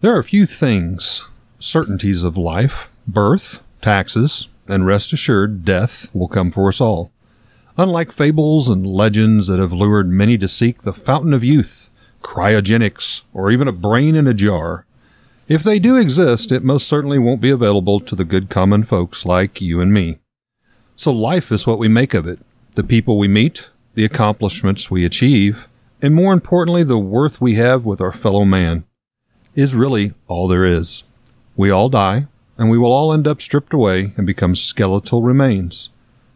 There are few things, certainties of life, birth, taxes, and rest assured death will come for us all. Unlike fables and legends that have lured many to seek the fountain of youth, cryogenics, or even a brain in a jar, if they do exist, it most certainly won't be available to the good common folks like you and me. So life is what we make of it, the people we meet, the accomplishments we achieve, and more importantly, the worth we have with our fellow man, is really all there is. We all die, and we will all end up stripped away and become skeletal remains.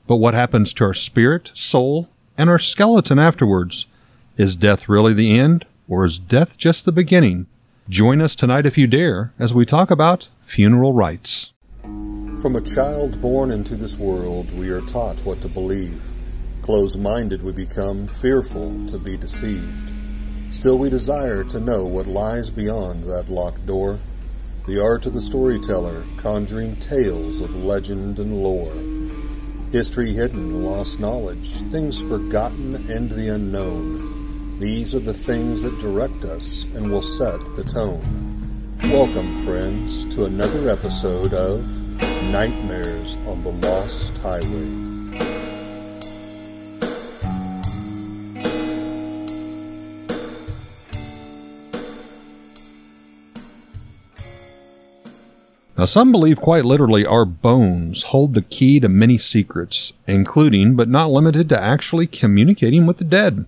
But what happens to our spirit, soul, and our skeleton afterwards? Is death really the end, or is death just the beginning? Join us tonight if you dare, as we talk about funeral rites. From a child born into this world, we are taught what to believe. Closed-minded we become, fearful to be deceived. Still we desire to know what lies beyond that locked door. The art of the storyteller, conjuring tales of legend and lore. History hidden, lost knowledge, things forgotten and the unknown. These are the things that direct us and will set the tone. Welcome, friends, to another episode of Nightmares on the Lost Highway. Now, some believe quite literally our bones hold the key to many secrets, including but not limited to actually communicating with the dead.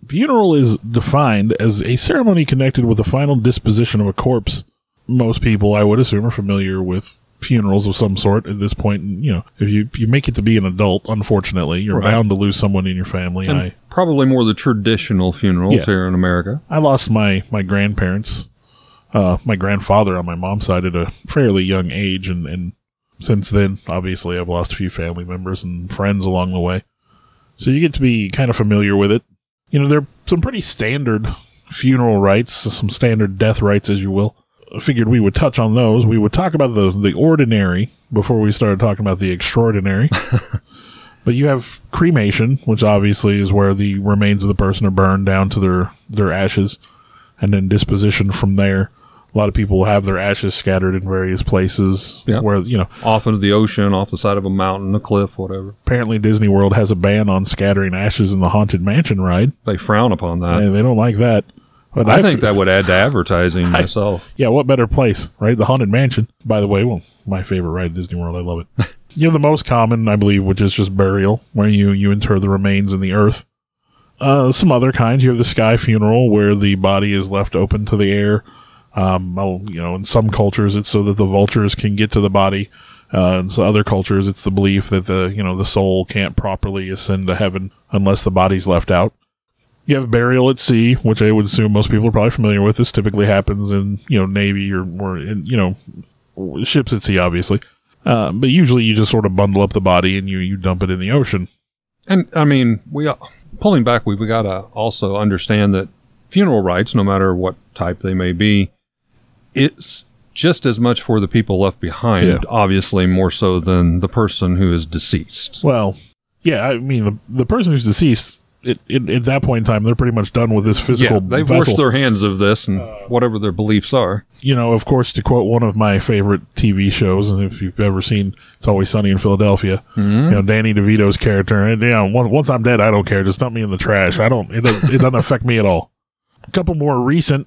Funeral is defined as a ceremony connected with the final disposition of a corpse. Most people, I would assume, are familiar with funerals of some sort at this point. You know, if you make it to be an adult, unfortunately, you're bound to lose someone in your family. And probably more the traditional funerals here in America. I lost my grandparents. My grandfather on my mom's side at a fairly young age, and since then, obviously, I've lost a few family members and friends along the way. So you get to be kind of familiar with it. You know, there are some pretty standard funeral rites, some standard death rites, as you will. I figured we would touch on those. We would talk about the ordinary before we started talking about the extraordinary. But you have cremation, which obviously is where the remains of the person are burned down to their ashes, and then disposition from there. A lot of people will have their ashes scattered in various places where, you know, off into the ocean, off the side of a mountain, a cliff, whatever. Apparently Disney World has a ban on scattering ashes in the Haunted Mansion ride. They frown upon that. Yeah, they don't like that. But I think that would add to advertising myself. Yeah, what better place, right? The Haunted Mansion. By the way, my favorite ride at Disney World. I love it. You know, the most common, I believe, which is just burial, where you inter the remains in the earth. Some other kinds. You have the sky funeral, where the body is left open to the air. You know, in some cultures, it's so that the vultures can get to the body. In some other cultures, it's the belief that the soul can't properly ascend to heaven unless the body's left out. You have burial at sea, which I would assume most people are probably familiar with. This typically happens in, Navy or in, ships at sea, obviously. But usually you just sort of bundle up the body and you dump it in the ocean. And, I mean, pulling back, we got to also understand that funeral rites, no matter what type they may be, it's just as much for the people left behind, obviously more so than the person who is deceased. Well, yeah, I mean, the person who's deceased, at that point in time, they're pretty much done with this physical they've vessel. washed their hands of this and whatever their beliefs are. You know, of course, to quote one of my favorite TV shows, and if you've ever seen It's Always Sunny in Philadelphia, Danny DeVito's character, and once I'm dead, I don't care. Just dump me in the trash. It doesn't affect me at all. A couple more recent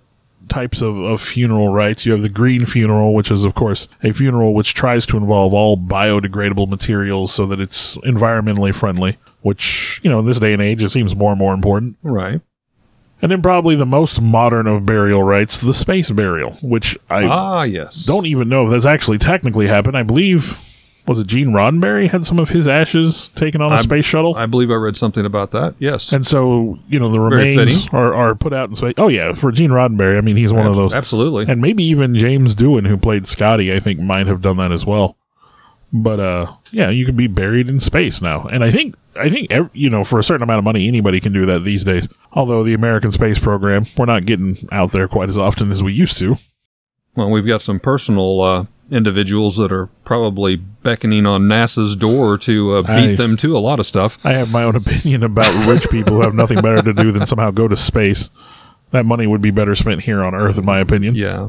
types of funeral rites. You have the green funeral, which is, of course, a funeral which tries to involve all biodegradable materials so that it's environmentally friendly, which, in this day and age, it seems more and more important. Right. And then probably the most modern of burial rites, the space burial, which I don't even know if that's actually technically happened. I believe, was it Gene Roddenberry had some of his ashes taken on a space shuttle? I believe I read something about that, yes. And so, the remains are put out in space. Oh, yeah, for Gene Roddenberry, I mean, he's one of those. Absolutely. And maybe even James Doohan, who played Scotty, I think might have done that as well. But, you can be buried in space now. And I think, for a certain amount of money, anybody can do that these days. Although the American space program, we're not getting out there quite as often as we used to. Well, we've got some personal individuals that are probably beckoning on NASA's door to beat them to a lot of stuff. I have my own opinion about rich people who have nothing better to do than somehow go to space. That money would be better spent here on Earth, in my opinion. Yeah.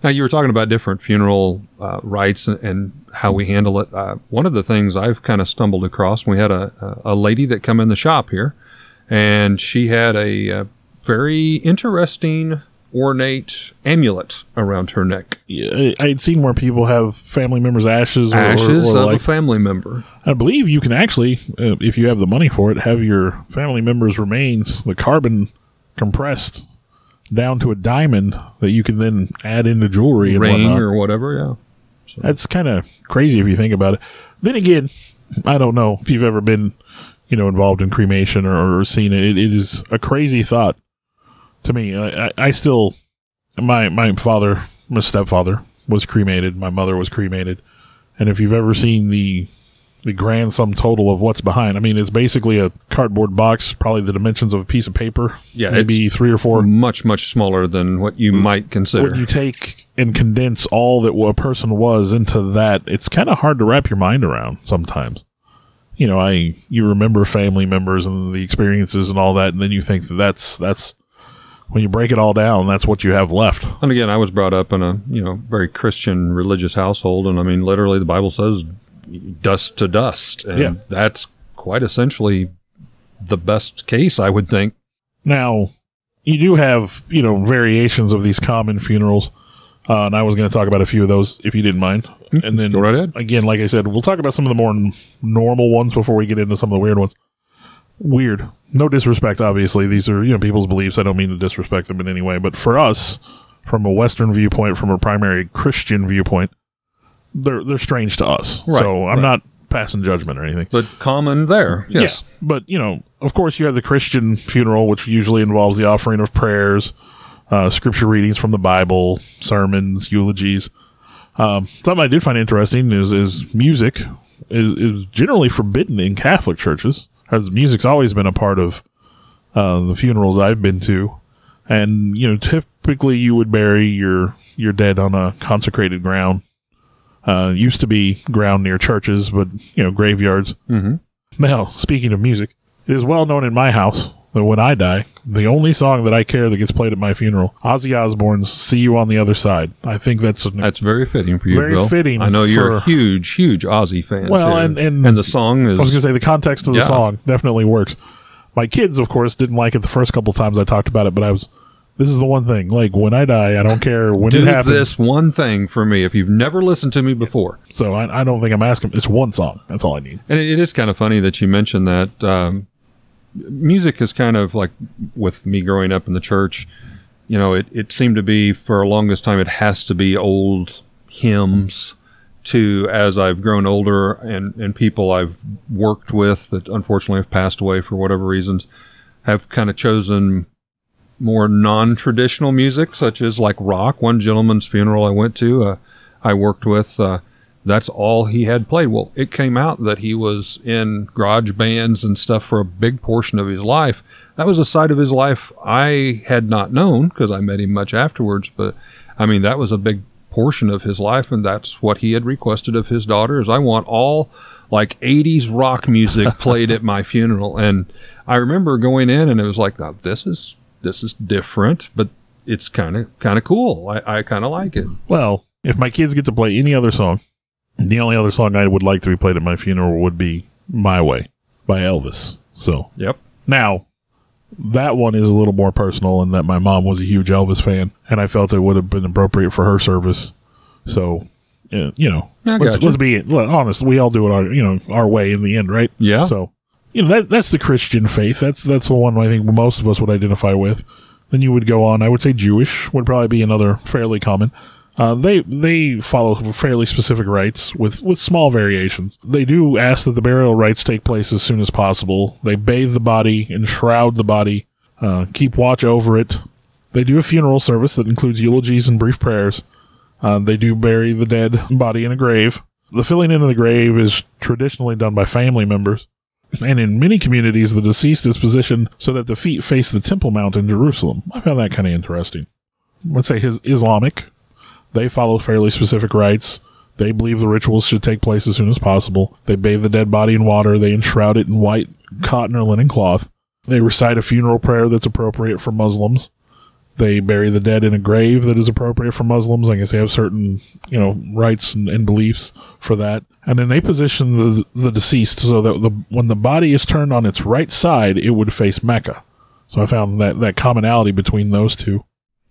Now, you were talking about different funeral rites and how we handle it. One of the things I've kind of stumbled across, we had a lady that come in the shop here, and she had a very interesting, ornate amulet around her neck. Yeah, I'd seen where people have family members' ashes. Ashes or of like, a family member. I believe you can actually, if you have the money for it, have your family member's remains, the carbon compressed down to a diamond that you can then add into jewelry and Ring whatnot. or whatever, yeah. So. That's kind of crazy if you think about it. Then again, I don't know if you've ever been, involved in cremation or seen it. It is a crazy thought to me. I still, my stepfather was cremated. My mother was cremated. And if you've ever seen the grand sum total of what's behind, I mean, it's basically a cardboard box, probably the dimensions of a piece of paper. Yeah, maybe 3 or 4. Much, much smaller than what you might consider. When you take and condense all that a person was into that, it's kind of hard to wrap your mind around sometimes. You remember family members and the experiences and all that, and then you think that's when you break it all down, that's what you have left. And again, I was brought up in a very Christian religious household, and I mean, literally, the Bible says dust to dust, and that's quite essentially the best case, I would think. Now, you do have variations of these common funerals, and I was going to talk about a few of those if you didn't mind. And then, go right ahead. Again, like I said, we'll talk about some of the more normal ones before we get into some of the weird ones. Weird. No disrespect, obviously. These are people's beliefs. I don't mean to disrespect them in any way. But for us, from a Western viewpoint, from a primary Christian viewpoint, they're strange to us. Right, so I'm not passing judgment or anything. But common there, yes. Yeah, but, of course you have the Christian funeral, which usually involves the offering of prayers, scripture readings from the Bible, sermons, eulogies. Something I did find interesting is music is generally forbidden in Catholic churches, as music's always been a part of the funerals I've been to. And, typically you would bury your dead on a consecrated ground. Used to be ground near churches, but, graveyards. Mm-hmm. Now, speaking of music, it is well known in my house that when I die, the only song that I care that gets played at my funeral, Ozzy Osbourne's "See You on the Other Side." I think that's very fitting for you, very Bill. fitting. I know you're a huge Ozzy fan. Well, too. and the song is. I was going to say the context of the song definitely works. My kids, of course, didn't like it the first couple times I talked about it, but this is the one thing. Like, when I die, I don't care when it happens. Do this one thing for me if you've never listened to me before. So I don't think I'm asking. It's one song. That's all I need. And it is kind of funny that you mentioned that. Music is kind of like, with me growing up in the church, it seemed to be, for the longest time, it has to be old hymns. To, as I've grown older and people I've worked with that unfortunately have passed away for whatever reasons, have kind of chosen more non-traditional music, such as like rock. One gentleman's funeral I went to, I worked with, that's all he had played. Well, it came out that he was in garage bands and stuff for a big portion of his life. That was a side of his life I had not known, because I met him much afterwards. But, I mean, that was a big portion of his life, and that's what he had requested of his daughter, is I want all, like, 80s rock music played at my funeral. And I remember going in, and it was like, oh, this is different, but it's kind of cool. I kind of like it. Well, if my kids get to play any other song, the only other song I would like to be played at my funeral would be "My Way" by Elvis. So, yep. Now, that one is a little more personal, in that my mom was a huge Elvis fan, and I felt it would have been appropriate for her service. So, let's be honest. We all do it our way in the end, right? Yeah. So, that's the Christian faith. That's the one I think most of us would identify with. Then you would go on. I would say Jewish would probably be another fairly common. They follow fairly specific rites with small variations. They do ask that the burial rites take place as soon as possible. They bathe the body, enshroud the body, keep watch over it. They do a funeral service that includes eulogies and brief prayers. They do bury the dead body in a grave. The filling in of the grave is traditionally done by family members. And in many communities, the deceased is positioned so that the feet face the Temple Mount in Jerusalem. I found that kind of interesting. Let's say Islamic. They follow fairly specific rites. They believe the rituals should take place as soon as possible. They bathe the dead body in water. They enshroud it in white cotton or linen cloth. They recite a funeral prayer that's appropriate for Muslims. They bury the dead in a grave that is appropriate for Muslims. I guess they have certain, rites and beliefs for that. And then they position the deceased so that when the body is turned on its right side, it would face Mecca. So I found that commonality between those two.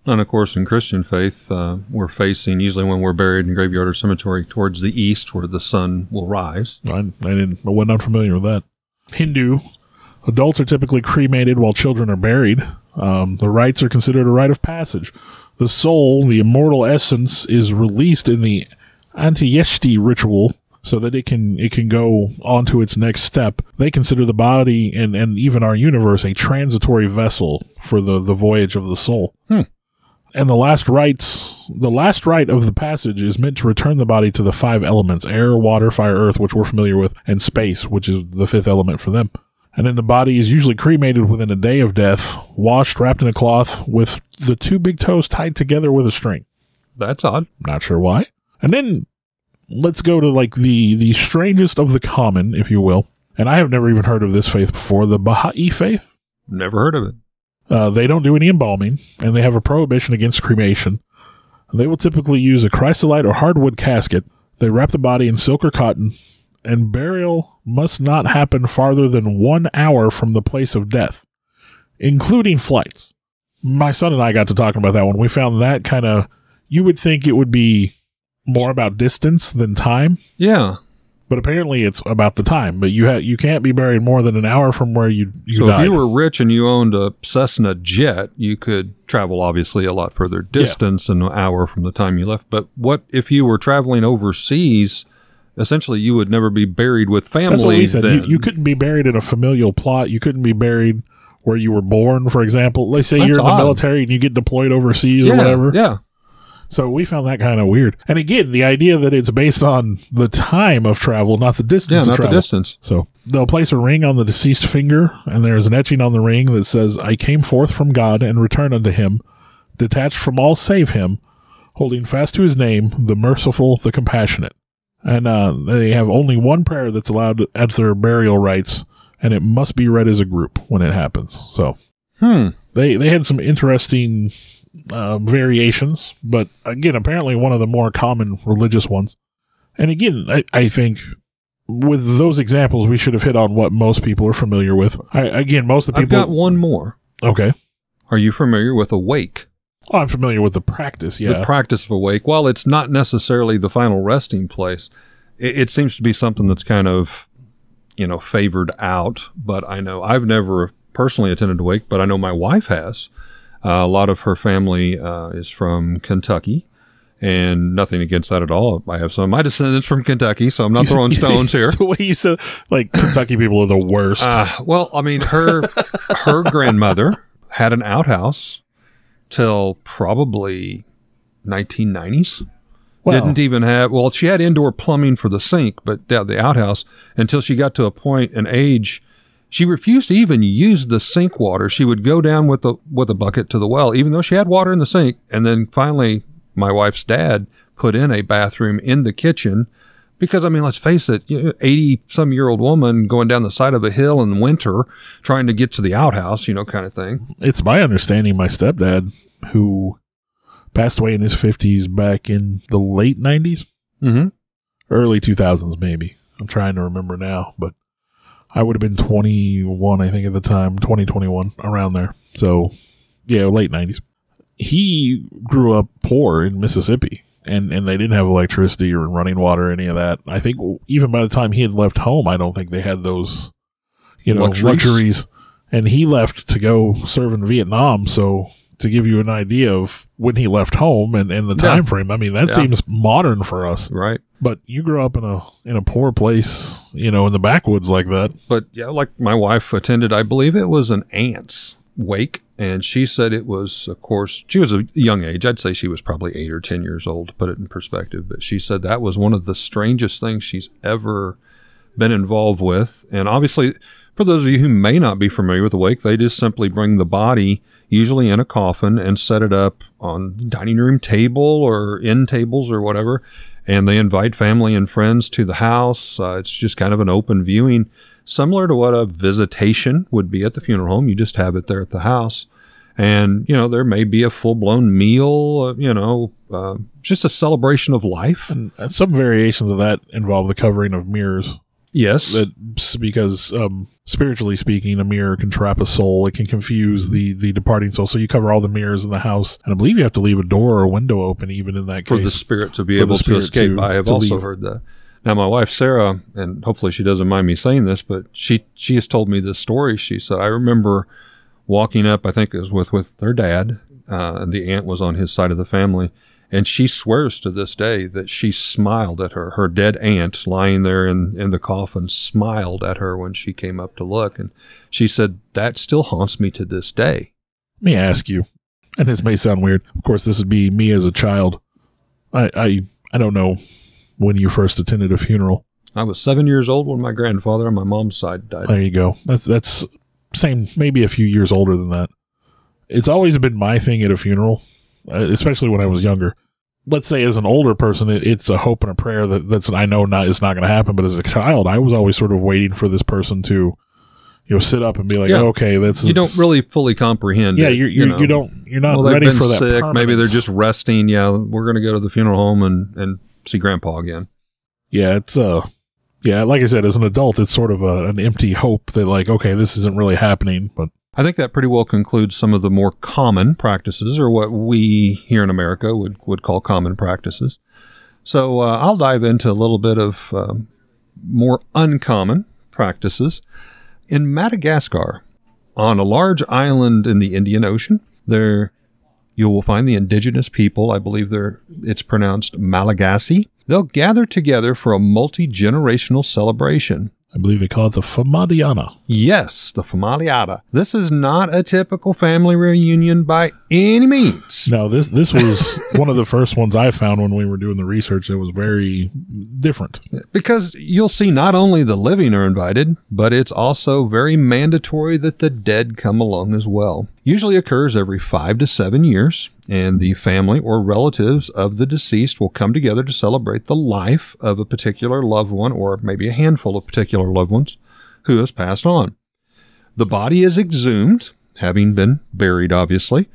And of course, in Christian faith, we're facing, usually when we're buried in graveyard or cemetery, towards the east where the sun will rise. I wasn't unfamiliar with that. Hindu, adults are typically cremated while children are buried. The rites are considered a rite of passage. The soul, the immortal essence, is released in the Antyeshti ritual so that it can go on to its next step. They consider the body and even our universe a transitory vessel for the voyage of the soul. And the last rite of the passage is meant to return the body to the 5 elements: air, water, fire, earth, which we're familiar with, and space, which is the 5th element for them. And then the body is usually cremated within a day of death, washed, wrapped in a cloth, with the 2 big toes tied together with a string. That's odd. Not sure why. And then let's go to like the strangest of the common, if you will. And I have never even heard of this faith before, the Baha'i faith. Never heard of it. They don't do any embalming, and they have a prohibition against cremation. They will typically use a chrysolite or hardwood casket. They wrap the body in silk or cotton, and burial must not happen farther than 1 hour from the place of death, including flights. My son and I got to talking about that one. We found that kind of, you would think it would be more about distance than time. Yeah. But apparently it's about the time. But you can't be buried more than an hour from where you so died. If you were rich and you owned a Cessna jet, you could travel obviously a lot further distance in an hour from the time you left. But what if you were traveling overseas? Essentially, you would never be buried with family. That's what we said. Then. You couldn't be buried in a familial plot. You couldn't be buried where you were born, for example. Let's say you're in the military and you get deployed overseas or whatever. Yeah. So we found that kind of weird. And again, the idea that it's based on the time of travel, not the distance of travel. Yeah, not the distance. So they'll place a ring on the deceased finger, and there's an etching on the ring that says, "I came forth from God and return unto him, detached from all save him, holding fast to his name, the merciful, the compassionate." And they have only one prayer that's allowed at their burial rites, and it must be read as a group when it happens. So they had some interesting variations, but again, apparently one of the more common religious ones. And again, I think with those examples, we should have hit on what most people are familiar with. Most of the people. I've got one more. Okay. Are you familiar with a wake? Oh, I'm familiar with the practice, yeah. The practice of a wake. While it's not necessarily the final resting place, it seems to be something that's kind of, favored out. But I know I've never personally attended a wake, but I know my wife has. A lot of her family is from Kentucky, and nothing against that at all. I have some of my descendants from Kentucky, so I'm not throwing stones here. The way you said, Kentucky people are the worst. Well, I mean, her grandmother had an outhouse till probably 1990s. Wow. Didn't even have, she had indoor plumbing for the sink, but the outhouse, until she got to a point and age, she refused to even use the sink water. She would go down with a bucket to the well, even though she had water in the sink. And then finally, my wife's dad put in a bathroom in the kitchen because, I mean, let's face it, 80-some-year-old woman going down the side of a hill in winter trying to get to the outhouse, kind of thing. It's my understanding my stepdad, who passed away in his 50s back in the late 90s, early 2000s maybe. I'm trying to remember now, but I would have been 21, I think, at the time, 2021, around there. So, yeah, late 90s. He grew up poor in Mississippi, and they didn't have electricity or running water or any of that. I think even by the time he had left home, I don't think they had those, luxuries. And he left to go serve in Vietnam, so to give you an idea of when he left home and the time frame, I mean, that seems modern for us. Right. But you grew up in a poor place, in the backwoods like that. But yeah, like my wife attended, I believe it was an aunt's wake, and she said it was, of course, she was a young age. I'd say she was probably 8 or 10 years old, to put it in perspective. But she said that was one of the strangest things she's ever been involved with. And obviously, for those of you who may not be familiar with the wake, they just simply bring the body, usually in a coffin, and set it up on the dining room table or end tables or whatever. And they invite family and friends to the house. It's just kind of an open viewing, similar to what a visitation would be at the funeral home. You just have it there at the house. And, there may be a full-blown meal, just a celebration of life. And some variations of that involve the covering of mirrors. Yes. Because spiritually speaking, a mirror can trap a soul. It can confuse the departing soul. So you cover all the mirrors in the house. And I believe you have to leave a door or a window open even in that case. For the spirit to be able to escape. I have also heard that. Now, my wife, Sarah, and hopefully she doesn't mind me saying this, but she has told me this story. She said, I remember walking up, I think it was with her dad, and the aunt was on his side of the family, and she swears to this day that she smiled at her. Her dead aunt lying there in the coffin smiled at her when she came up to look, and she said, that still haunts me to this day. Let me ask you, and this may sound weird, of course this would be me as a child. I don't know when you first attended a funeral. I was 7 years old when my grandfather on my mom's side died. There you go. That's same, maybe a few years older than that. It's always been my thing at a funeral, especially when I was younger. Let's say as an older person, it's a hope and a prayer that's I know is not going to happen. But as a child, I was always sort of waiting for this person to, sit up and be like, okay, that's you don't really fully comprehend. Yeah, you're not ready for that. Sick. Maybe they're just resting. Yeah, we're going to go to the funeral home and see Grandpa again. Yeah, it's like I said, as an adult, it's sort of an empty hope that like, okay, this isn't really happening. But I think that pretty well concludes some of the more common practices, or what we here in America would call common practices. So I'll dive into a little bit of more uncommon practices. In Madagascar, on a large island in the Indian Ocean, there you will find the indigenous people, I believe it's pronounced Malagasy. They'll gather together for a multi-generational celebration. I believe they call it the Famadiana. Yes, the Famadiana. This is not a typical family reunion by any means. No, this was one of the first ones I found when we were doing the research. It was very different. Because you'll see not only the living are invited, but it's also very mandatory that the dead come along as well. Usually occurs every 5 to 7 years, and the family or relatives of the deceased will come together to celebrate the life of a particular loved one, or maybe a handful of particular loved ones who has passed on. The body is exhumed, having been buried, obviously.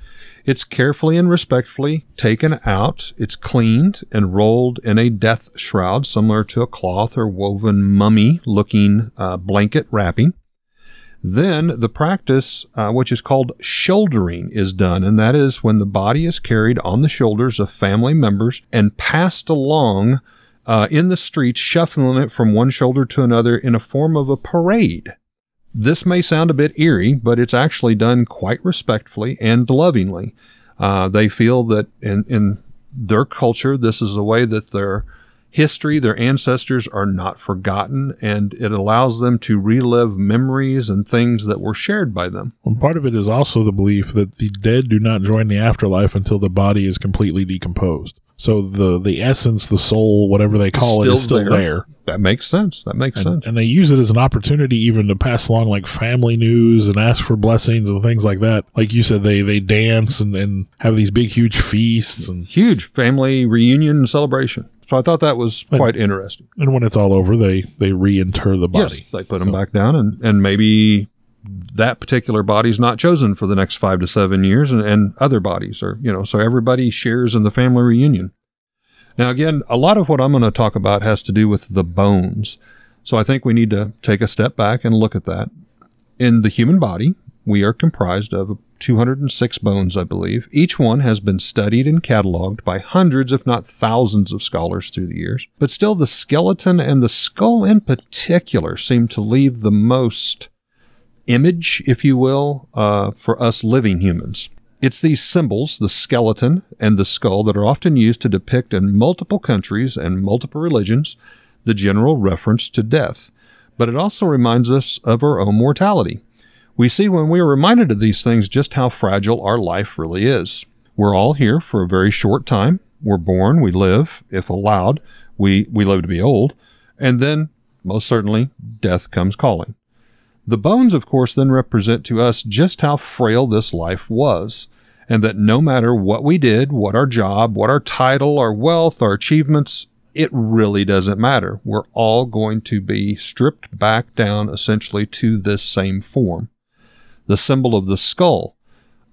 It's carefully and respectfully taken out. It's cleaned and rolled in a death shroud, similar to a cloth or woven mummy-looking blanket wrapping. Then the practice, which is called shouldering, is done, and that is when the body is carried on the shoulders of family members and passed along in the streets, shuffling it from one shoulder to another in a form of a parade. This may sound a bit eerie, but it's actually done quite respectfully and lovingly. They feel that in their culture, this is a way that their history, their ancestors are not forgotten, and it allows them to relive memories and things that were shared by them. Well, part of it is also the belief that the dead do not join the afterlife until the body is completely decomposed. So the essence, the soul, whatever they call it, is still there. That makes sense. Sense. And they use it as an opportunity even to pass along like family news and ask for blessings and things like that. Like you said, they dance and have these big, huge feasts. And huge family reunion and celebration. So I thought that was quite interesting. And when it's all over, they reinter the body. Yes, they put them back down, and maybe that particular body's not chosen for the next 5 to 7 years, and other bodies are, so everybody shares in the family reunion. Now, again, a lot of what I'm going to talk about has to do with the bones. So I think we need to take a step back and look at that. In the human body, we are comprised of 206 bones, I believe. Each one has been studied and cataloged by hundreds, if not thousands, of scholars through the years. But still, the skeleton and the skull in particular seem to leave the most image, if you will, for us living humans. It's these symbols, the skeleton and the skull, that are often used to depict in multiple countries and multiple religions the general reference to death. But it also reminds us of our own mortality. We see when we are reminded of these things just how fragile our life really is. We're all here for a very short time. We're born, we live, if allowed, we live to be old, and then, most certainly, death comes calling. The bones, of course, then represent to us just how frail this life was, and that no matter what we did, what our job, what our title, our wealth, our achievements, it really doesn't matter. We're all going to be stripped back down essentially to this same form. The symbol of the skull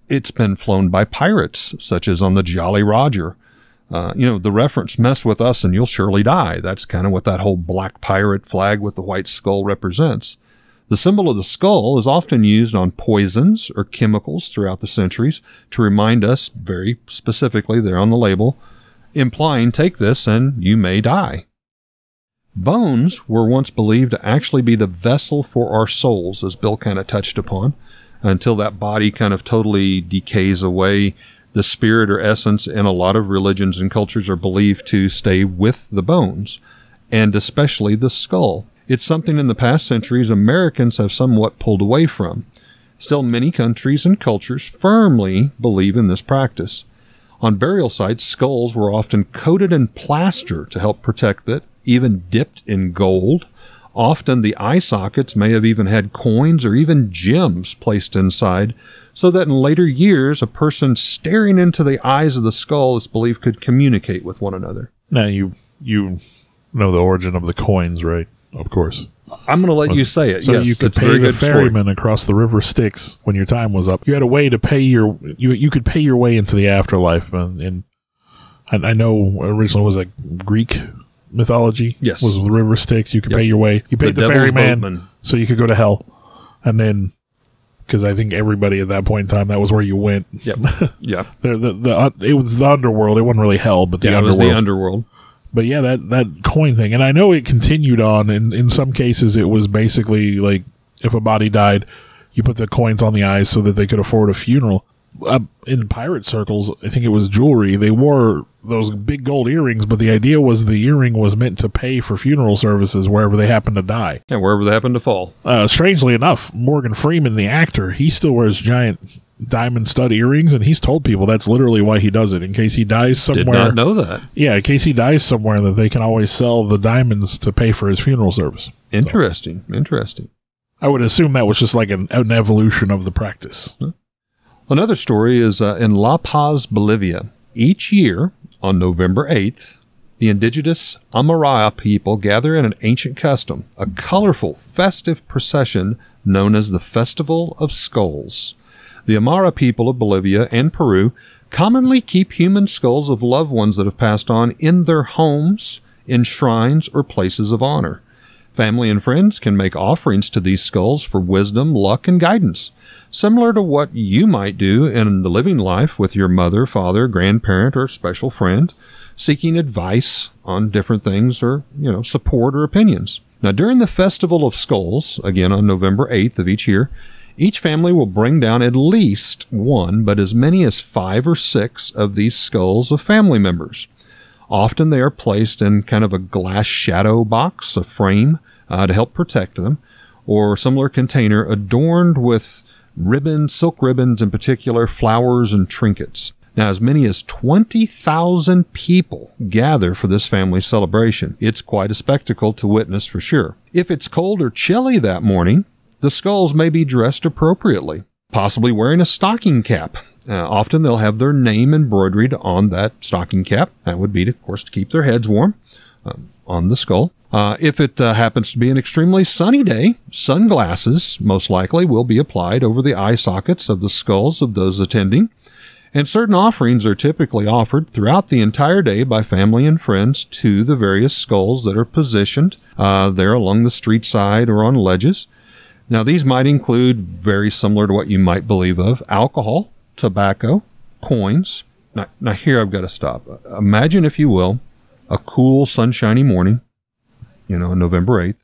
It's been flown by pirates, such as on the Jolly Roger. The reference, mess with us and you'll surely die. That's kind of what that whole black pirate flag with the white skull represents. The symbol of the skull is often used on poisons or chemicals throughout the centuries to remind us, very specifically there on the label, implying take this and you may die. Bones were once believed to actually be the vessel for our souls, as Bill kind of touched upon. Until that body kind of totally decays away, the spirit or essence in a lot of religions and cultures are believed to stay with the bones, and especially the skull. It's something in the past centuries Americans have somewhat pulled away from. Still, many countries and cultures firmly believe in this practice. On burial sites, skulls were often coated in plaster to help protect it, even dipped in gold. Often the eye sockets may have even had coins or even gems placed inside, so that in later years a person staring into the eyes of the skull is believed could communicate with one another. Now you know the origin of the coins, right? Of course. I'm going to let you say it. So yes, you could pay the ferryman across the river Styx when your time was up. You had a way to pay you could pay your way into the afterlife, and I know originally was like Greek mythology. Yes, was the river Styx. You could pay your way. You paid the ferryman so you could go to hell, and then because I think everybody at that point in time that was where you went. Yep. Yeah. It was the underworld. It wasn't really hell, but the underworld. It was the underworld. But yeah, that coin thing, and I know it continued on. In some cases, it was basically like if a body died, you put the coins on the eyes so that they could afford a funeral. In pirate circles, I think it was jewelry. They wore those big gold earrings, but the idea was the earring was meant to pay for funeral services wherever they happened to die. And wherever they happened to fall. Strangely enough, Morgan Freeman, the actor, he still wears giant diamond stud earrings, and he's told people that's literally why he does it, in case he dies somewhere. Did not know that. Yeah, in case he dies somewhere, that they can always sell the diamonds to pay for his funeral service. Interesting. Interesting. I would assume that was just like an evolution of the practice. Huh? Another story is in La Paz, Bolivia. Each year, on November 8th, the indigenous Aymara people gather in an ancient custom, a colorful, festive procession known as the Festival of Skulls. The Aymara people of Bolivia and Peru commonly keep human skulls of loved ones that have passed on in their homes, in shrines, or places of honor. Family and friends can make offerings to these skulls for wisdom, luck, and guidance, similar to what you might do in the living life with your mother, father, grandparent, or special friend, seeking advice on different things or, support or opinions. Now, during the Festival of Skulls, again on November 8th of each year, each family will bring down at least one, but as many as 5 or 6 of these skulls of family members. Often they are placed in kind of a glass shadow box, a frame, to help protect them, or similar container adorned with ribbons, silk ribbons in particular, flowers and trinkets. Now, as many as 20,000 people gather for this family celebration. It's quite a spectacle to witness for sure. If it's cold or chilly that morning, the skulls may be dressed appropriately, possibly wearing a stocking cap. Often they'll have their name embroidered on that stocking cap. That would be, of course, to keep their heads warm on the skull. If it happens to be an extremely sunny day, sunglasses most likely will be applied over the eye sockets of the skulls of those attending. And certain offerings are typically offered throughout the entire day by family and friends to the various skulls that are positioned there along the street side or on ledges. Now, these might include, very similar to what you might believe of, alcohol, tobacco, coins. Now here I've got to stop. Imagine, if you will, a cool, sunshiny morning, on November 8th.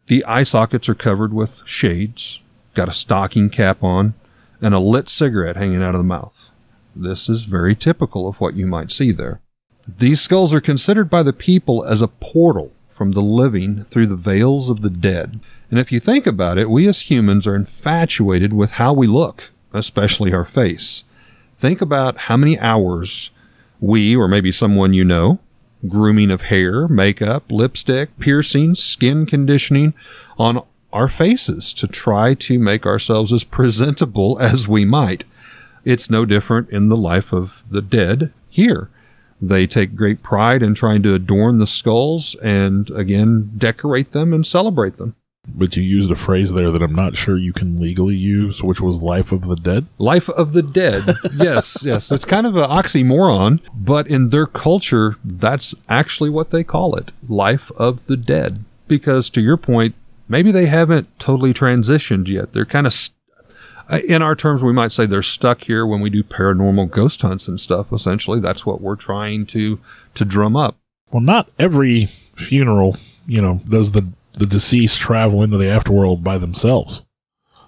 The eye sockets are covered with shades, got a stocking cap on, and a lit cigarette hanging out of the mouth. This is very typical of what you might see there. These skulls are considered by the people as a portal from the living through the veils of the dead. And if you think about it, we as humans are infatuated with how we look, especially our face. Think about how many hours we, or maybe someone you know, grooming of hair, makeup, lipstick, piercings, skin conditioning on our faces to try to make ourselves as presentable as we might. It's no different in the life of the dead here. They take great pride in trying to adorn the skulls and, again, decorate them and celebrate them. But you used a phrase there that I'm not sure you can legally use, which was life of the dead. Life of the dead. Yes, yes. It's kind of an oxymoron, but in their culture, that's actually what they call it. Life of the dead. Because to your point, maybe they haven't totally transitioned yet. They're kind of, in our terms, we might say they're stuck here when we do paranormal ghost hunts and stuff. Essentially, that's what we're trying to drum up. Well, not every funeral, does the deceased travel into the afterworld by themselves.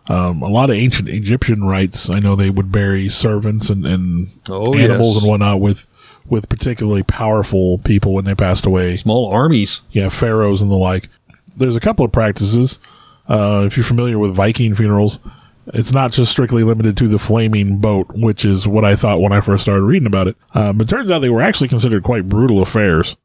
A lot of ancient Egyptian rites, I know they would bury servants and animals and whatnot with particularly powerful people when they passed away. Small armies. Yeah, pharaohs and the like. There's a couple of practices. If you're familiar with Viking funerals, it's not just strictly limited to the flaming boat, which is what I thought when I first started reading about it. But it turns out they were actually considered quite brutal affairs.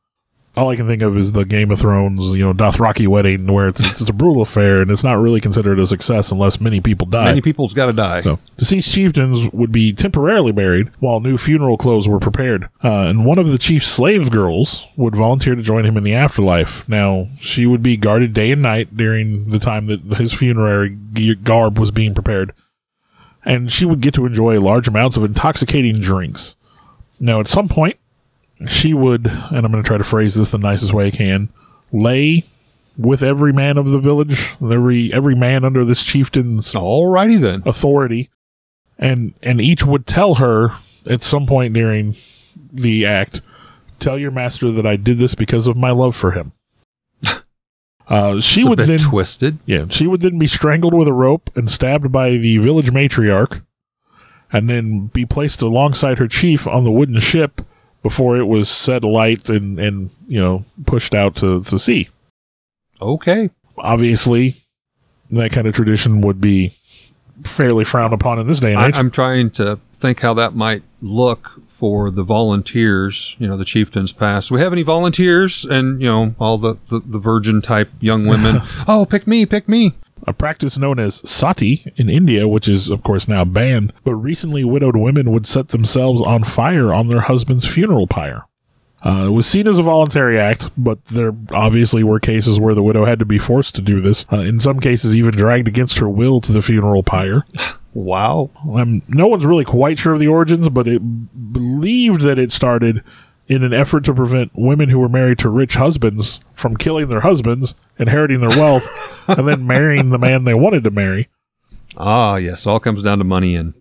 All I can think of is the Game of Thrones, Dothraki wedding, where it's a brutal affair, and it's not really considered a success unless many people die. Many people's got to die. So, deceased chieftains would be temporarily buried while new funeral clothes were prepared. And one of the chief's slave girls would volunteer to join him in the afterlife. Now, she would be guarded day and night during the time that his funerary garb was being prepared. And she would get to enjoy large amounts of intoxicating drinks. Now, at some point, she would, and I'm going to try to phrase this the nicest way I can, lay with every man of the village, every man under this chieftain's alrighty then authority, and each would tell her at some point during the act, "Tell your master that I did this because of my love for him." She would then twisted. Yeah, she would then be strangled with a rope and stabbed by the village matriarch, and then be placed alongside her chief on the wooden ship before it was set alight and pushed out to sea. Okay. Obviously, that kind of tradition would be fairly frowned upon in this day and age. I'm trying to think how that might look for the volunteers, the chieftains past. Do we have any volunteers? And, all the virgin-type young women. Oh, pick me, pick me. A practice known as sati in India, which is, of course, now banned, but recently widowed women would set themselves on fire on their husband's funeral pyre. It was seen as a voluntary act, but there obviously were cases where the widow had to be forced to do this, in some cases even dragged against her will to the funeral pyre. Wow. No one's really quite sure of the origins, but it believed that it started in an effort to prevent women who were married to rich husbands from killing their husbands, inheriting their wealth, and then marrying the man they wanted to marry. Ah, yes. All comes down to money and...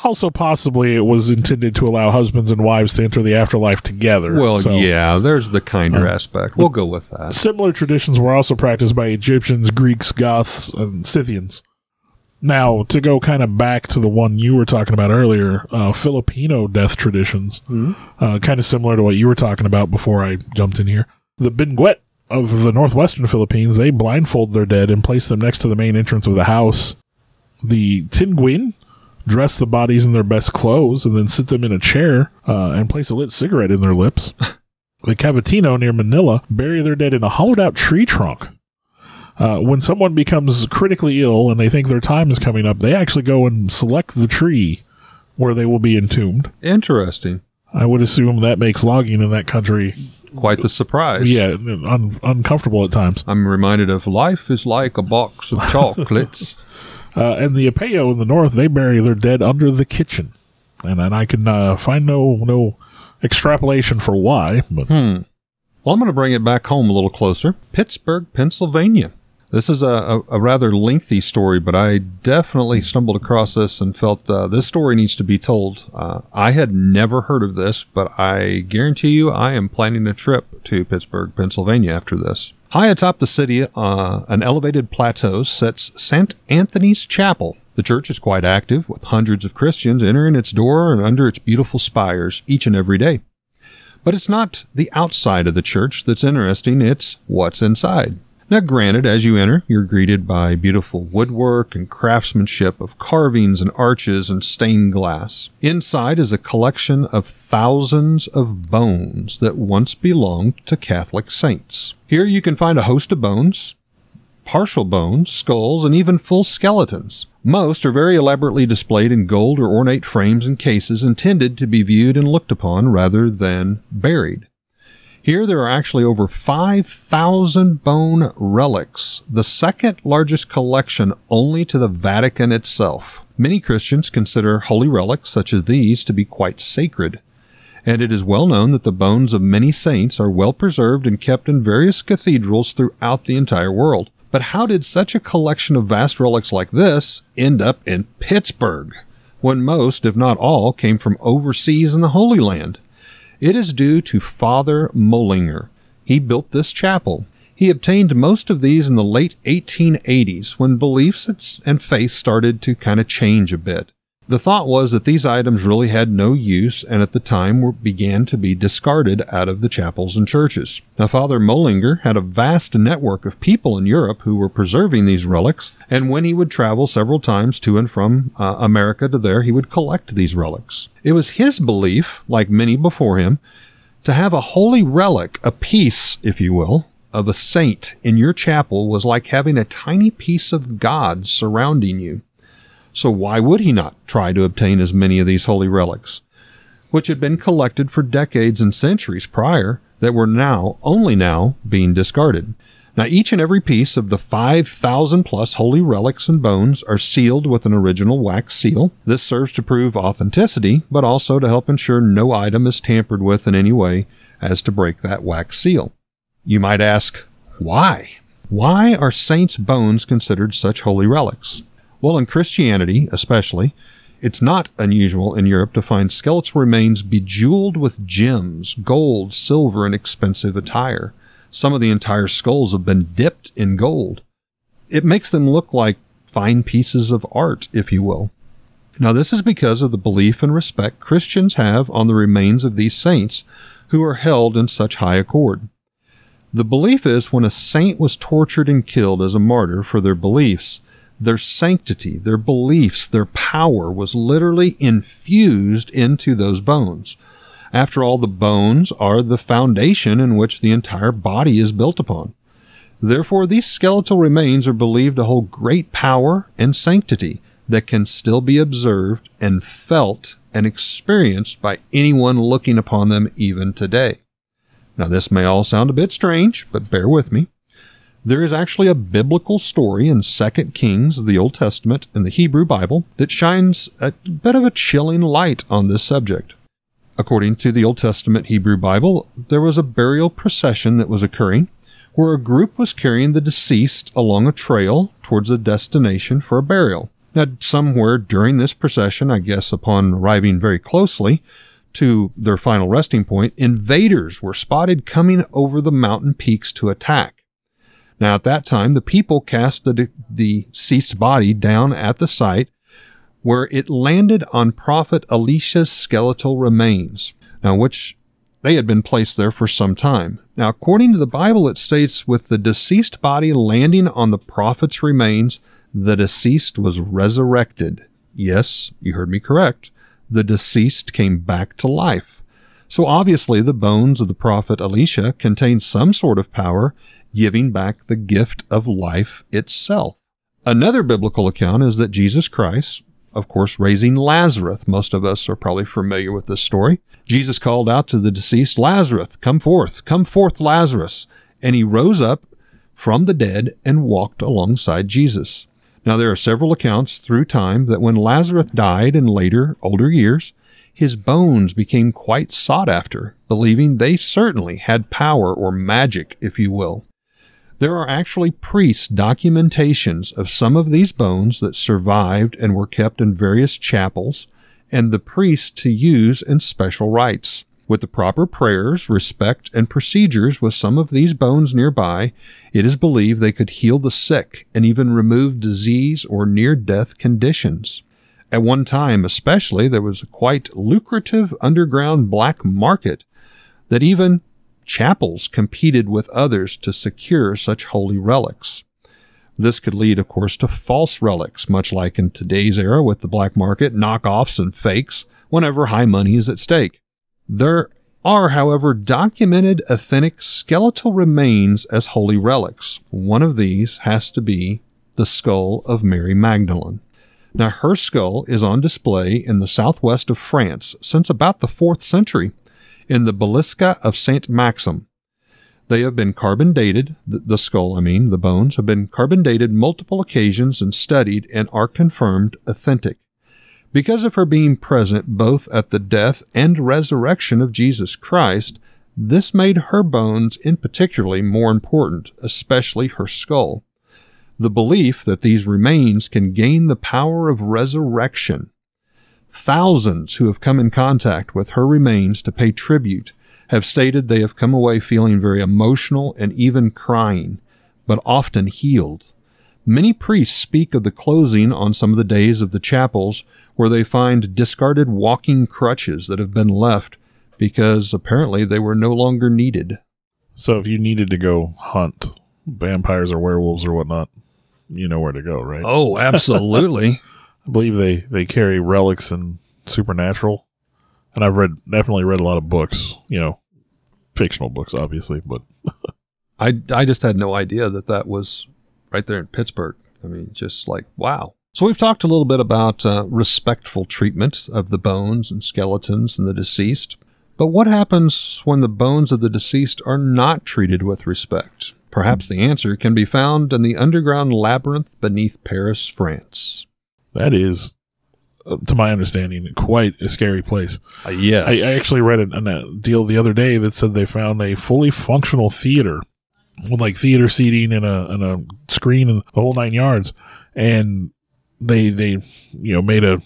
Also, possibly, it was intended to allow husbands and wives to enter the afterlife together. Well, yeah, there's the kinder aspect. We'll go with that. Similar traditions were also practiced by Egyptians, Greeks, Goths, and Scythians. Now, to go kind of back to the one you were talking about earlier, Filipino death traditions, kind of similar to what you were talking about before I jumped in here. The Benguet of the northwestern Philippines, they blindfold their dead and place them next to the main entrance of the house. The Tinguin dress the bodies in their best clothes and then sit them in a chair and place a lit cigarette in their lips. The Cavitino near Manila bury their dead in a hollowed-out tree trunk. When someone becomes critically ill and they think their time is coming up, they actually go and select the tree where they will be entombed. Interesting. I would assume that makes logging in that country quite the surprise. Yeah, uncomfortable at times. I'm reminded of life is like a box of chocolates. And the Apeo in the north, they bury their dead under the kitchen. And I can find no extrapolation for why. But. Well, I'm going to bring it back home a little closer. Pittsburgh, Pennsylvania. This is a rather lengthy story, but I definitely stumbled across this and felt this story needs to be told. I had never heard of this, but I guarantee you I am planning a trip to Pittsburgh, Pennsylvania after this. High atop the city, an elevated plateau sits St. Anthony's Chapel. The church is quite active, with hundreds of Christians entering its door and under its beautiful spires each and every day. But it's not the outside of the church that's interesting, it's what's inside. Now, granted, as you enter, you're greeted by beautiful woodwork and craftsmanship of carvings and arches and stained glass. Inside is a collection of thousands of bones that once belonged to Catholic saints. Here you can find a host of bones, partial bones, skulls, and even full skeletons. Most are very elaborately displayed in gold or ornate frames and cases intended to be viewed and looked upon rather than buried. Here there are actually over 5,000 bone relics, the second largest collection only to the Vatican itself. Many Christians consider holy relics such as these to be quite sacred, and it is well known that the bones of many saints are well preserved and kept in various cathedrals throughout the entire world. But how did such a collection of vast relics like this end up in Pittsburgh, when most, if not all, came from overseas in the Holy Land? It is due to Father Mollinger. He built this chapel. He obtained most of these in the late 1880s, when beliefs and faith started to kind of change a bit. The thought was that these items really had no use, and at the time began to be discarded out of the chapels and churches. Now, Father Mollinger had a vast network of people in Europe who were preserving these relics, and when he would travel several times to and from America to there, he would collect these relics. It was his belief, like many before him, to have a holy relic, a piece, if you will, of a saint in your chapel was like having a tiny piece of God surrounding you. So why would he not try to obtain as many of these holy relics, which had been collected for decades and centuries prior, that were only now being discarded? Now, each and every piece of the 5,000 plus holy relics and bones are sealed with an original wax seal. This serves to prove authenticity, but also to help ensure no item is tampered with in any way as to break that wax seal. You might ask, why? Why are saints' bones considered such holy relics? Well, in Christianity especially, it's not unusual in Europe to find skeletal remains bejeweled with gems, gold, silver, and expensive attire. Some of the entire skulls have been dipped in gold. It makes them look like fine pieces of art, if you will. Now, this is because of the belief and respect Christians have on the remains of these saints who are held in such high accord. The belief is when a saint was tortured and killed as a martyr for their beliefs, their sanctity, their beliefs, their power was literally infused into those bones. After all, the bones are the foundation in which the entire body is built upon. Therefore, these skeletal remains are believed to hold great power and sanctity that can still be observed and felt and experienced by anyone looking upon them even today. Now, this may all sound a bit strange, but bear with me. There is actually a biblical story in 2 Kings of the Old Testament in the Hebrew Bible that shines a bit of a chilling light on this subject. According to the Old Testament Hebrew Bible, there was a burial procession that was occurring where a group was carrying the deceased along a trail towards a destination for a burial. Now, somewhere during this procession, I guess upon arriving very closely to their final resting point, invaders were spotted coming over the mountain peaks to attack. Now, at that time, the people cast the deceased body down at the site where it landed on Prophet Elisha's skeletal remains, now which they had been placed there for some time. Now, according to the Bible, it states, with the deceased body landing on the prophet's remains, the deceased was resurrected. Yes, you heard me correct. The deceased came back to life. So obviously the bones of the prophet Elisha contained some sort of power, giving back the gift of life itself. Another biblical account is that Jesus Christ, of course, raising Lazarus. Most of us are probably familiar with this story. Jesus called out to the deceased, "Lazarus, come forth, Lazarus." And he rose up from the dead and walked alongside Jesus. Now, there are several accounts through time that when Lazarus died in later, older years, his bones became quite sought after, believing they certainly had power or magic, if you will. There are actually priest documentations of some of these bones that survived and were kept in various chapels, and the priests to use in special rites. With the proper prayers, respect, and procedures with some of these bones nearby, it is believed they could heal the sick and even remove disease or near-death conditions. At one time especially, there was a quite lucrative underground black market that even chapels competed with others to secure such holy relics. This could lead, of course, to false relics, much like in today's era with the black market, knockoffs and fakes, whenever high money is at stake. There are, however, documented authentic skeletal remains as holy relics. One of these has to be the skull of Mary Magdalene. Now, her skull is on display in the southwest of France since about the 4th century in the Basilica of Saint Maxim. They have been carbon dated, the skull, the bones, have been carbon dated multiple occasions and studied and are confirmed authentic. Because of her being present both at the death and resurrection of Jesus Christ, this made her bones in particularly more important, especially her skull. The belief that these remains can gain the power of resurrection. Thousands who have come in contact with her remains to pay tribute have stated they have come away feeling very emotional and even crying, but often healed. Many priests speak of the closing on some of the days of the chapels where they find discarded walking crutches that have been left because apparently they were no longer needed. So if you needed to go hunt vampires or werewolves or whatnot, you know where to go, right? Oh, absolutely. I believe they carry relics and supernatural. And I've definitely read a lot of books, fictional books, obviously, but I just had no idea that was right there in Pittsburgh. Just like, wow. So we've talked a little bit about respectful treatment of the bones and skeletons and the deceased. But what happens when the bones of the deceased are not treated with respect? Perhaps the answer can be found in the underground labyrinth beneath Paris, France. That is, to my understanding, quite a scary place. Yes. I actually read a deal the other day that said they found a fully functional theater with like theater seating and a screen and the whole 9 yards. And they made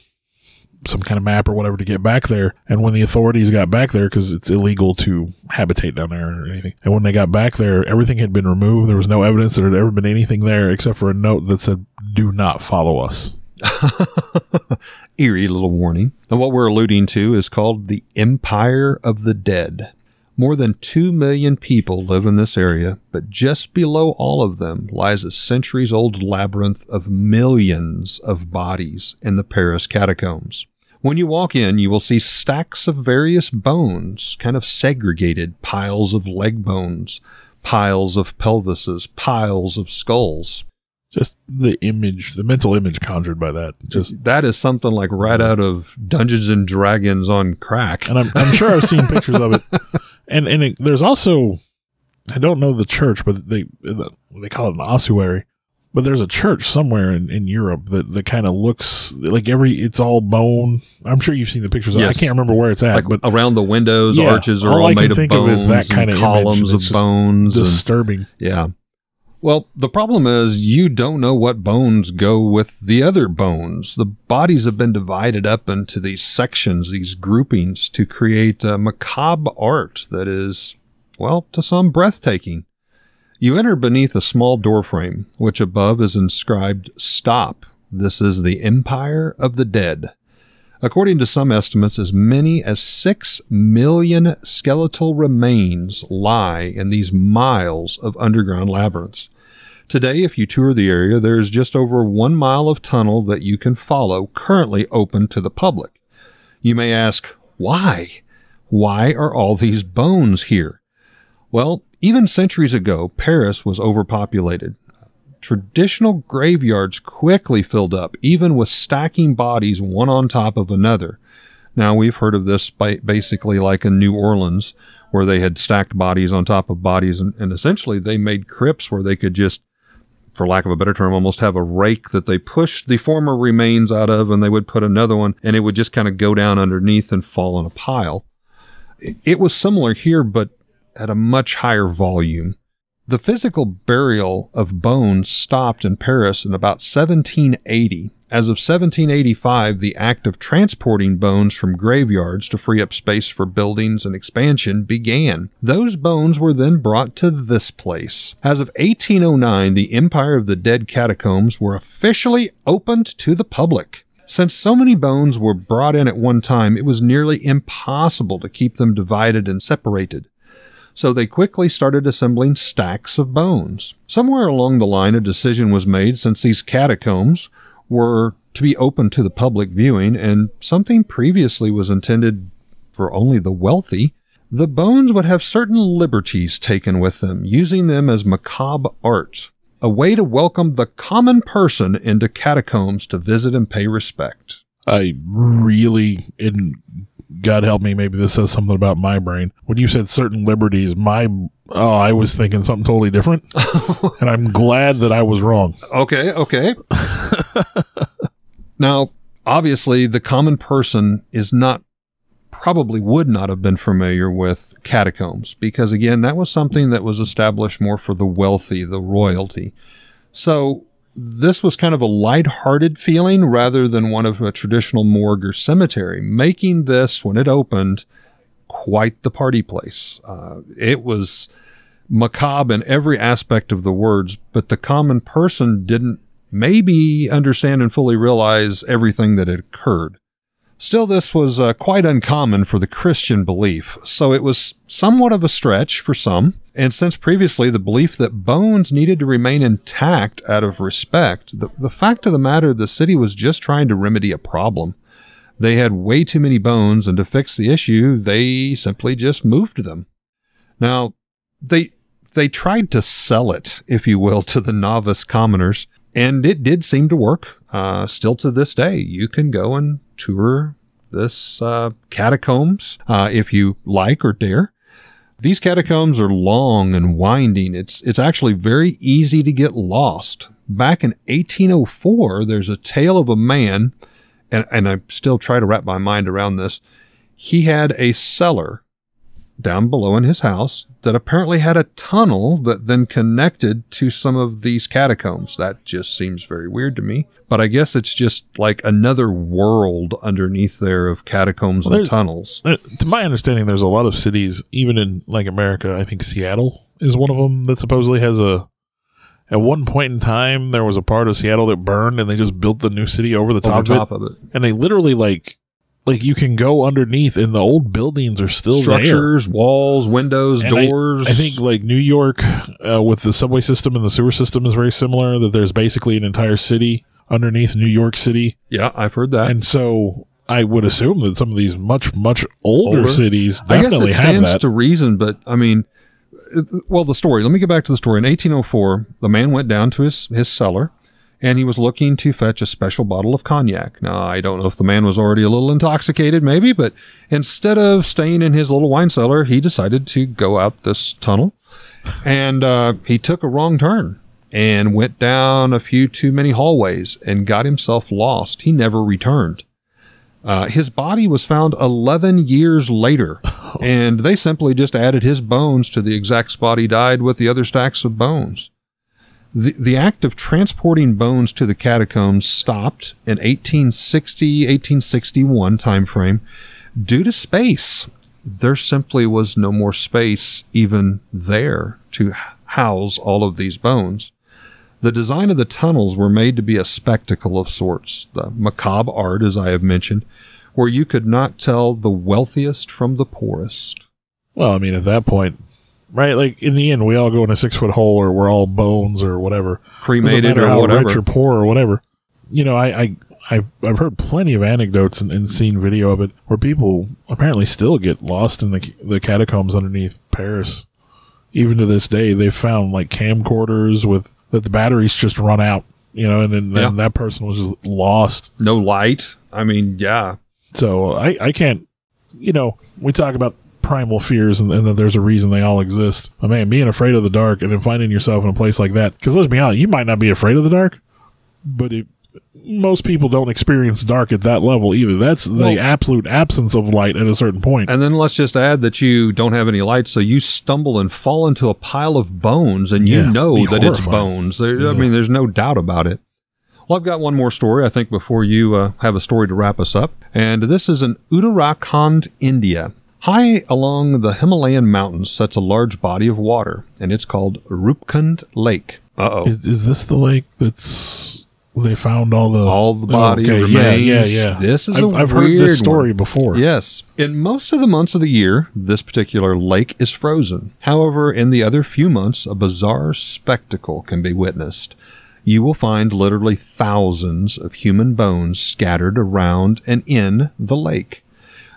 some kind of map or whatever to get back there. And when the authorities got back there, because it's illegal to habitate down there or anything, and when they got back there, everything had been removed. There was no evidence that there had ever been anything there except for a note that said, "Do not follow us." Eerie little warning. And what we're alluding to is called the Empire of the Dead. More than 2 million people live in this area, but just below all of them lies a centuries-old labyrinth of millions of bodies in the Paris catacombs. When you walk in, you will see stacks of various bones, kind of segregated, piles of leg bones, piles of pelvises, piles of skulls. Just the mental image conjured by that. That is something like right out of Dungeons and Dragons on crack. And I'm sure I've seen pictures of it. And there's also, I don't know the church, but they call it an ossuary. But there's a church somewhere in Europe that kind of looks like it's all bone. I'm sure you've seen the pictures. Yes. I can't remember where it's at, but around the windows, arches are all made of bones. Of that kind of columns of bones. Disturbing. Yeah. Well, the problem is you don't know what bones go with the other bones. The bodies have been divided up into these sections, these groupings, to create a macabre art that is, well, to some breathtaking. You enter beneath a small doorframe, which above is inscribed, "Stop. This is the Empire of the Dead." According to some estimates, as many as 6 million skeletal remains lie in these miles of underground labyrinths. Today, if you tour the area, there is just over 1 mile of tunnel that you can follow, currently open to the public. You may ask, why? Why are all these bones here? Well, even centuries ago, Paris was overpopulated. Traditional graveyards quickly filled up, even with stacking bodies one on top of another. Now, we've heard of this basically like in New Orleans, where they had stacked bodies on top of bodies, and essentially they made crypts where they could just, for lack of a better term, almost have a rake that they pushed the former remains out of, and they would put another one, and it would just kind of go down underneath and fall in a pile. It was similar here, but at a much higher volume. The physical burial of bones stopped in Paris in about 1780. As of 1785, the act of transporting bones from graveyards to free up space for buildings and expansion began. Those bones were then brought to this place. As of 1809, the Empire of the Dead catacombs were officially opened to the public. Since so many bones were brought in at one time, it was nearly impossible to keep them divided and separated. So they quickly started assembling stacks of bones. Somewhere along the line, a decision was made, since these catacombs were to be open to the public viewing, and something previously was intended for only the wealthy, the bones would have certain liberties taken with them, using them as macabre art, a way to welcome the common person into catacombs to visit and pay respect. I really, and God help me, maybe this says something about my brain. When you said certain liberties, my Oh, I was thinking something totally different. And I'm glad that I was wrong. Okay. Now, obviously, the common person probably would not have been familiar with catacombs because, again, that was something that was established more for the wealthy, the royalty. So this was kind of a lighthearted feeling rather than one of a traditional morgue or cemetery, making this, when it opened, quite the party place. It was macabre in every aspect of the words, but the common person didn't maybe understand and fully realize everything that had occurred. Still, this was quite uncommon for the Christian belief, so it was somewhat of a stretch for some, and since previously the belief that bones needed to remain intact out of respect, the fact of the matter, the city was just trying to remedy a problem. They had way too many bones, and to fix the issue, they simply just moved them. Now, they tried to sell it, if you will, to the novice commoners, and it did seem to work. Still to this day, you can go and tour this catacombs if you like or dare. These catacombs are long and winding. It's actually very easy to get lost. Back in 1804, there's a tale of a man, and I still try to wrap my mind around this. He had a cellar down below in his house that apparently had a tunnel that then connected to some of these catacombs. That just seems very weird to me. But I guess it's just like another world underneath there of catacombs and tunnels. To my understanding, there's a lot of cities, even in like America. I think Seattle is one of them that supposedly has at one point in time, there was a part of Seattle that burned and they just built the new city over the top of it. And they literally like you can go underneath and the old buildings are still structures, walls, windows, and doors. I think like New York with the subway system and the sewer system is very similar, that there's basically an entire city underneath New York City. Yeah, I've heard that. And so I would assume that some of these much older cities definitely have that. I guess it stands to reason, but I mean, well, the story. Let me get back to the story. In 1804, the man went down to his cellar, and he was looking to fetch a special bottle of cognac. Now, I don't know if the man was already a little intoxicated, maybe, but instead of staying in his little wine cellar, he decided to go out this tunnel, and he took a wrong turn and went down a few too many hallways and got himself lost. He never returned. His body was found 11 years later, and they simply just added his bones to the exact spot he died with the other stacks of bones. The act of transporting bones to the catacombs stopped in 1860, 1861 timeframe due to space. There simply was no more space even there to house all of these bones. The design of the tunnels were made to be a spectacle of sorts, the macabre art, as I have mentioned, where you could not tell the wealthiest from the poorest. Well, I mean, at that point, right? Like, in the end, we all go in a 6-foot hole, or we're all bones, or whatever. Cremated, or whatever. Rich or poor, or whatever. You know, I've heard plenty of anecdotes and seen video of it where people apparently still get lost in the catacombs underneath Paris. Even to this day, they've found, like, camcorders that the batteries just run out, you know, and then that person was just lost. No light. I mean, yeah. So I can't, you know, we talk about primal fears and that there's a reason they all exist. But man, being afraid of the dark and then finding yourself in a place like that, because let's be honest, you might not be afraid of the dark, but most people don't experience dark at that level either. That's the absolute absence of light at a certain point. And then let's just add that you don't have any light, so you stumble and fall into a pile of bones, and you know that it's bones. I mean, there's no doubt about it. Well, I've got one more story, I think, before you have a story to wrap us up. And this is in Uttarakhand, India. High along the Himalayan mountains sits a large body of water, and it's called Rupkund Lake. Uh-oh. Is this the lake that's... They found all the body remains. Yeah. This is I've heard this story before. Yes. In most of the months of the year, this particular lake is frozen. However, in the other few months, a bizarre spectacle can be witnessed. You will find literally thousands of human bones scattered around and in the lake.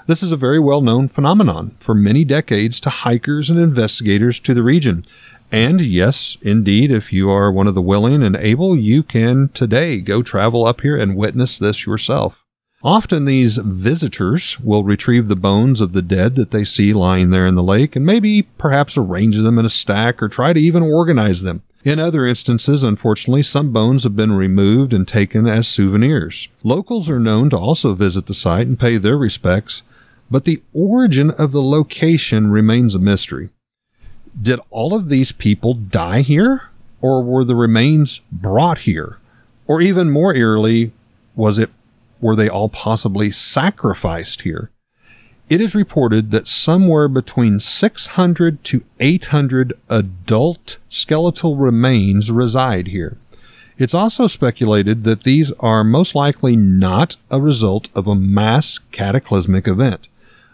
This is a very well-known phenomenon for many decades to hikers and investigators to the region. And yes, indeed, if you are one of the willing and able, you can today go travel up here and witness this yourself. Often these visitors will retrieve the bones of the dead that they see lying there in the lake and maybe perhaps arrange them in a stack or try to even organize them. In other instances, unfortunately, some bones have been removed and taken as souvenirs. Locals are known to also visit the site and pay their respects, but the origin of the location remains a mystery. Did all of these people die here, or were the remains brought here? Or even more eerily, were they all possibly sacrificed here? It is reported that somewhere between 600 to 800 adult skeletal remains reside here. It's also speculated that these are most likely not a result of a mass cataclysmic event,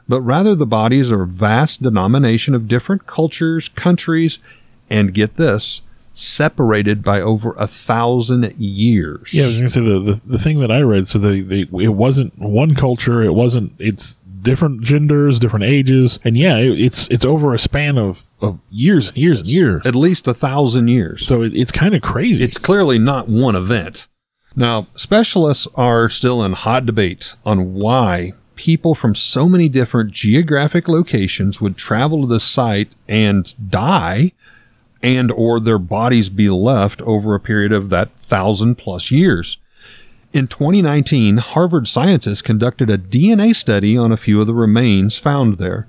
but rather the bodies are a vast denomination of different cultures, countries, and get this, separated by over 1,000 years. Yeah, I was going to say the thing that I read, so it wasn't one culture, it's different genders, different ages, and yeah, it's over a span of years and years and years. At least 1,000 years. So it's kind of crazy. It's clearly not one event. Now, specialists are still in hot debate on why people from so many different geographic locations would travel to the site and die, and or their bodies be left over a period of that 1,000+ years. In 2019, Harvard scientists conducted a DNA study on a few of the remains found there,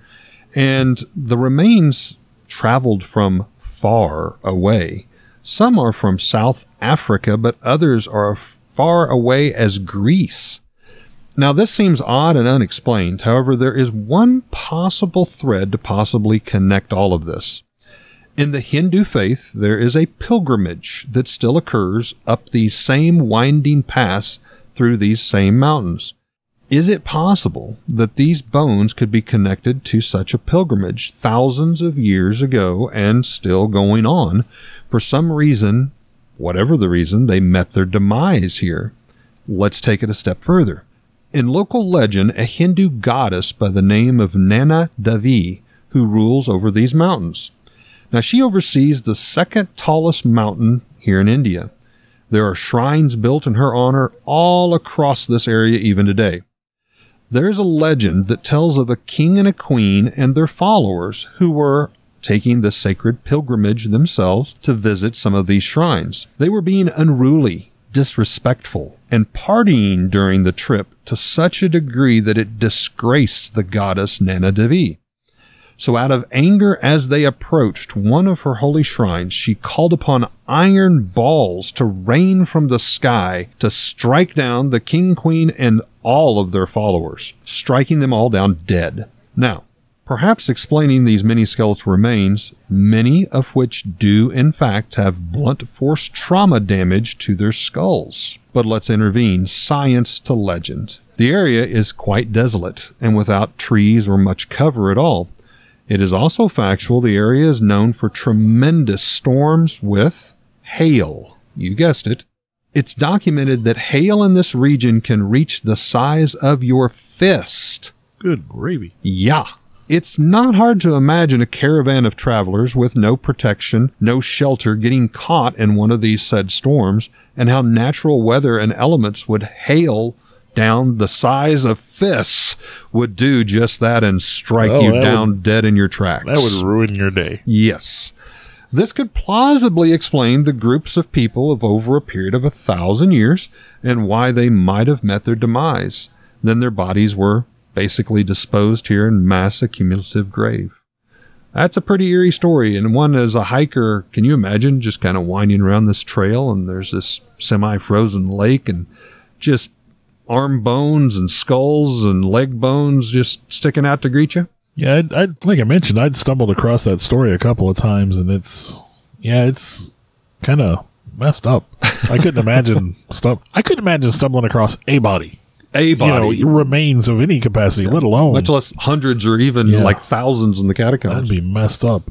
and the remains traveled from far away. Some are from South Africa, but others are far away as Greece. Now, this seems odd and unexplained. However, there is one possible thread to possibly connect all of this. In the Hindu faith, there is a pilgrimage that still occurs up these same winding paths through these same mountains. Is it possible that these bones could be connected to such a pilgrimage thousands of years ago and still going on? For some reason, whatever the reason, they met their demise here. Let's take it a step further. In local legend, a Hindu goddess by the name of Nana Devi, who rules over these mountains. Now, she oversees the second tallest mountain here in India. There are shrines built in her honor all across this area even today. There's a legend that tells of a king and a queen and their followers who were taking the sacred pilgrimage themselves to visit some of these shrines. They were being unruly, disrespectful, and partying during the trip to such a degree that it disgraced the goddess Nana Devi. So out of anger as they approached one of her holy shrines, she called upon iron balls to rain from the sky to strike down the king, queen, and all of their followers, striking them all down dead. Now, perhaps explaining these many skeletal remains, many of which do in fact have blunt force trauma damage to their skulls. But let's intervene, science to legend. The area is quite desolate and without trees or much cover at all. It is also factual the area is known for tremendous storms with hail. You guessed it. It's documented that hail in this region can reach the size of your fist. Good gravy. Yeah. It's not hard to imagine a caravan of travelers with no protection, no shelter, getting caught in one of these said storms, and how natural weather and elements would hail down the size of fists would do just that and strike you down dead in your tracks. That would ruin your day. Yes. This could plausibly explain the groups of people of over a period of 1,000 years and why they might have met their demise. Then their bodies were basically disposed here in mass accumulative grave. That's a pretty eerie story, and one as a hiker, can you imagine just kind of winding around this trail and there's this semi-frozen lake and just arm bones and skulls and leg bones just sticking out to greet you? Yeah, like I mentioned, I'd stumbled across that story a couple of times, and it's kind of messed up. I couldn't imagine stumbling across a body. Remains of any capacity, let alone much less hundreds or even like thousands in the catacombs. That'd be messed up.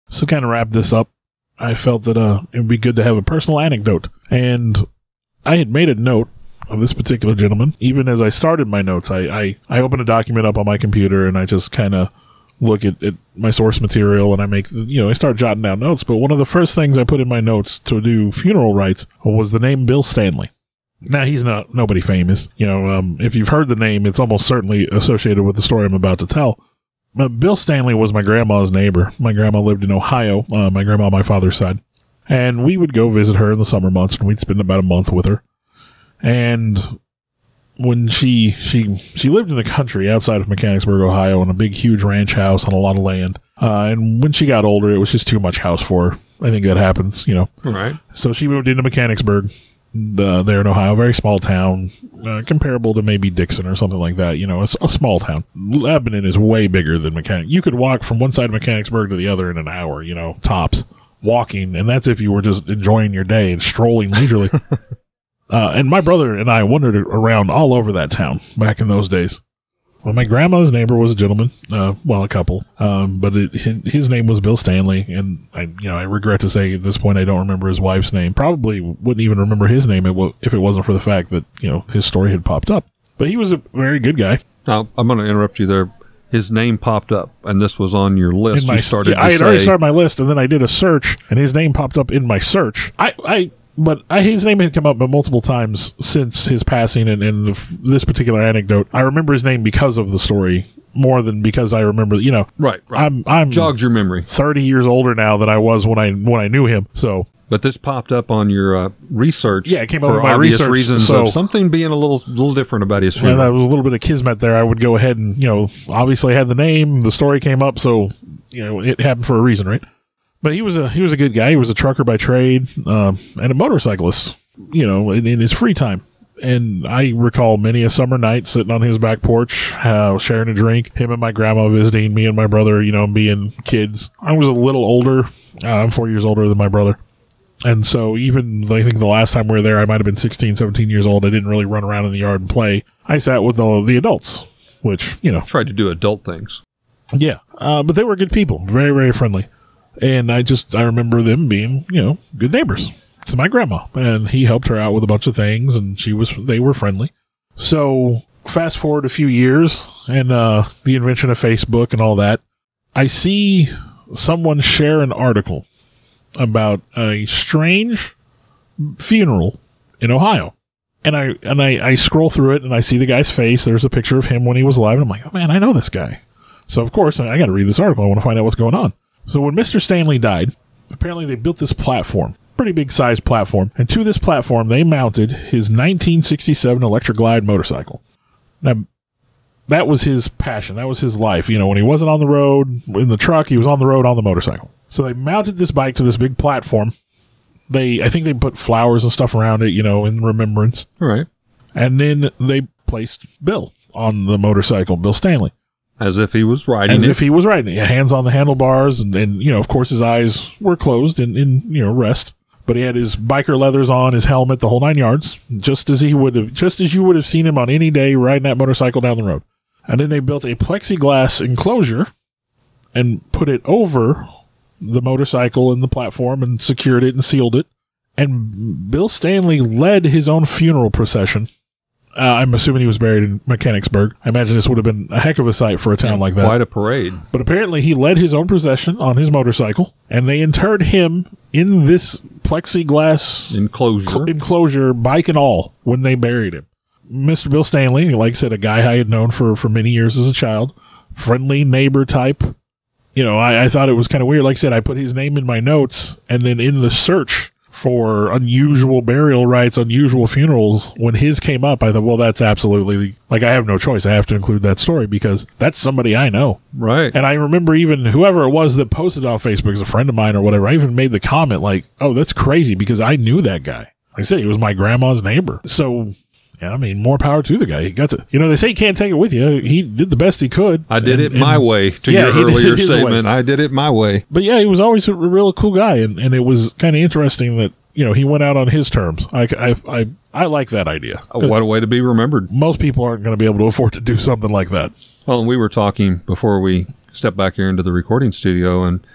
So to kind of wrap this up, I felt that it would be good to have a personal anecdote, and I had made a note of this particular gentleman. Even as I started my notes, I open a document up on my computer and I just kind of look at my source material and I start jotting down notes. But one of the first things I put in my notes to do funeral rites was the name Bill Stanley. Now, he's not nobody famous. You know, if you've heard the name, it's almost certainly associated with the story I'm about to tell. But Bill Stanley was my grandma's neighbor. My grandma lived in Ohio, my grandma on my father's side. And we would go visit her in the summer months, and we'd spend about a month with her. And when she lived in the country outside of Mechanicsburg, Ohio, in a big, huge ranch house on a lot of land. And when she got older, it was just too much house for her. I think that happens, you know. Right. So she moved into Mechanicsburg, there in Ohio, very small town, comparable to maybe Dixon or something like that. You know, a small town. Lebanon is way bigger than Mechanic. You could walk from one side of Mechanicsburg to the other in an hour, you know, tops. Walking, and that's if you were just enjoying your day and strolling leisurely. And my brother and I wandered around all over that town back in those days. Well, my grandma's neighbor was a gentleman, well, a couple, but his name was Bill Stanley, and I regret to say at this point I don't remember his wife's name. Probably wouldn't even remember his name if it wasn't for the fact that, you know, his story had popped up. But he was a very good guy. Now, I'm going to interrupt you there. His name popped up, and this was on your list. I had already started my list, and then I did a search, and his name popped up in my search. His name had come up multiple times since his passing, and this particular anecdote. I remember his name because of the story more than because I remember. You know, right. I'm jogged your memory. 30 years older now than I was when I knew him. So. But this popped up on your research. Yeah, it came up for in my obvious research, reasons of something being a little different about his funeral. Yeah, that was a little bit of kismet there. I would go ahead and, you know, obviously I had the name, the story came up, so, you know, it happened for a reason, right? But he was a good guy. He was a trucker by trade, and a motorcyclist, you know, in his free time. And I recall many a summer night sitting on his back porch, sharing a drink, him and my grandma visiting, me and my brother, you know, being kids. I was a little older. I'm 4 years older than my brother. And so even, I think the last time we were there, I might have been 16, 17 years old. I didn't really run around in the yard and play. I sat with all the adults, which, you know. Tried to do adult things. Yeah. But they were good people. Very, very friendly. And I remember them being, you know, good neighbors to my grandma. And he helped her out with a bunch of things, and they were friendly. So fast forward a few years, and the invention of Facebook and all that, I see someone share an article about a strange funeral in Ohio. And I scroll through it, and I see the guy's face. There's a picture of him when he was alive, and I'm like, oh man, I know this guy. So of course, I got to read this article. I want to find out what's going on. So when Mr. Stanley died, apparently they built this platform, pretty big sized platform, and to this platform they mounted his 1967 Electra Glide motorcycle. Now, that was his passion. That was his life. You know, when he wasn't on the road in the truck, he was on the road on the motorcycle. So they mounted this bike to this big platform. I think they put flowers and stuff around it, you know, in remembrance. All right. And then they placed Bill on the motorcycle, Bill Stanley. As if he was riding As if he was riding it. Hands on the handlebars, and you know, of course, his eyes were closed in you know, rest. But he had his biker leathers on, his helmet, the whole 9 yards, just as you would have seen him on any day riding that motorcycle down the road. And then they built a plexiglass enclosure and put it over the motorcycle and the platform and secured it and sealed it. And Bill Stanley led his own funeral procession. I'm assuming he was buried in Mechanicsburg. I imagine this would have been a heck of a sight for a town like that. Quite a parade. But apparently he led his own procession on his motorcycle, and they interred him in this plexiglass enclosure, bike and all, when they buried him. Mr. Bill Stanley, like I said, a guy I had known for many years as a child, friendly neighbor type. You know, I thought it was kind of weird. Like I said, I put his name in my notes, and then in the search for unusual burial rites, unusual funerals, when his came up, I thought, well, that's absolutely, like, I have no choice. I have to include that story because that's somebody I know. Right. And I remember even whoever it was that posted on Facebook, is a friend of mine or whatever, I even made the comment like, oh, that's crazy because I knew that guy. Like I said, he was my grandma's neighbor. So, yeah, I mean, more power to the guy. He got to, you know, they say you can't take it with you. He did the best he could. I did it my way, to your earlier statement. I did it my way. But yeah, he was always a real cool guy, and it was kind of interesting that, you know, he went out on his terms. I like that idea. What a way to be remembered. Most people aren't going to be able to afford to do something like that. Well, and we were talking before we stepped back here into the recording studio, and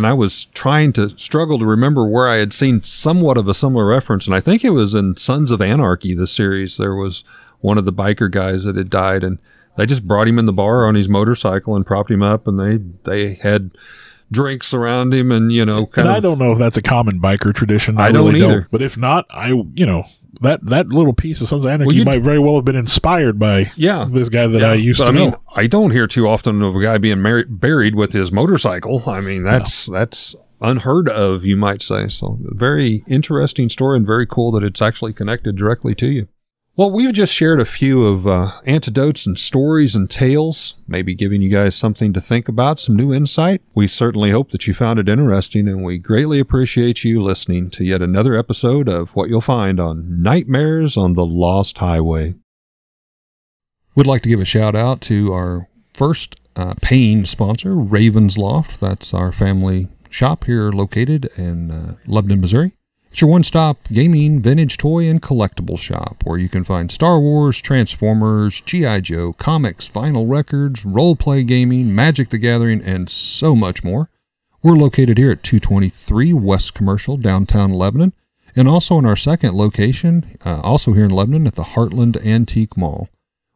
I was trying to struggle to remember where I had seen somewhat of a similar reference, and I think it was in Sons of Anarchy, the series. There was one of the biker guys that had died, and they just brought him in the bar on his motorcycle and propped him up, and they had drinks around him and, And I don't know if that's a common biker tradition. I don't really either. But if not, that little piece of Sons of Anarchy might very well have been inspired by this guy that I used to know. I don't hear too often of a guy being buried with his motorcycle. I mean, that's unheard of, you might say. So very interesting story and very cool that it's actually connected directly to you. Well, we've just shared a few of anecdotes and stories and tales, maybe giving you guys something to think about, some new insight. We certainly hope that you found it interesting, and we greatly appreciate you listening to yet another episode of What You'll Find on Nightmares on the Lost Highway. We'd like to give a shout out to our first paying sponsor, Raven's Loft. That's our family shop here located in Lebanon, Missouri. It's your one-stop gaming, vintage toy, and collectible shop where you can find Star Wars, Transformers, G.I. Joe, comics, vinyl records, role-play gaming, Magic the Gathering, and so much more. We're located here at 223 West Commercial, downtown Lebanon, and also in our second location, also here in Lebanon at the Heartland Antique Mall.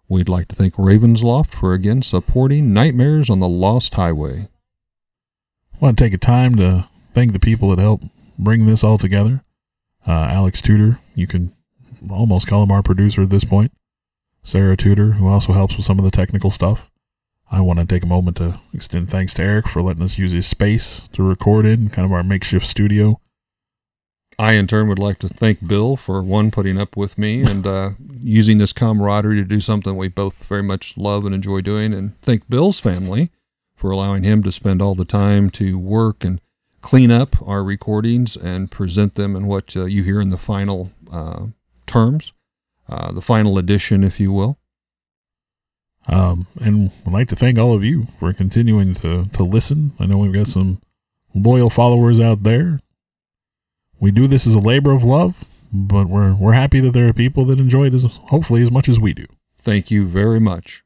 We'd like to thank Raven's Loft for again supporting Nightmares on the Lost Highway. I want to take a time to thank the people that helped bring this all together. Alex Tudor, you can almost call him our producer at this point. Sarah Tudor, who also helps with some of the technical stuff. I want to take a moment to extend thanks to Eric for letting us use his space to record in, kind of our makeshift studio. I, in turn, would like to thank Bill for, one, putting up with me and using this camaraderie to do something we both very much love and enjoy doing, and thank Bill's family for allowing him to spend all the time to work and clean up our recordings and present them in what you hear in the final terms, the final edition, if you will. And I'd like to thank all of you for continuing to listen. I know we've got some loyal followers out there. We do this as a labor of love, but we're happy that there are people that enjoy it hopefully as much as we do. Thank you very much.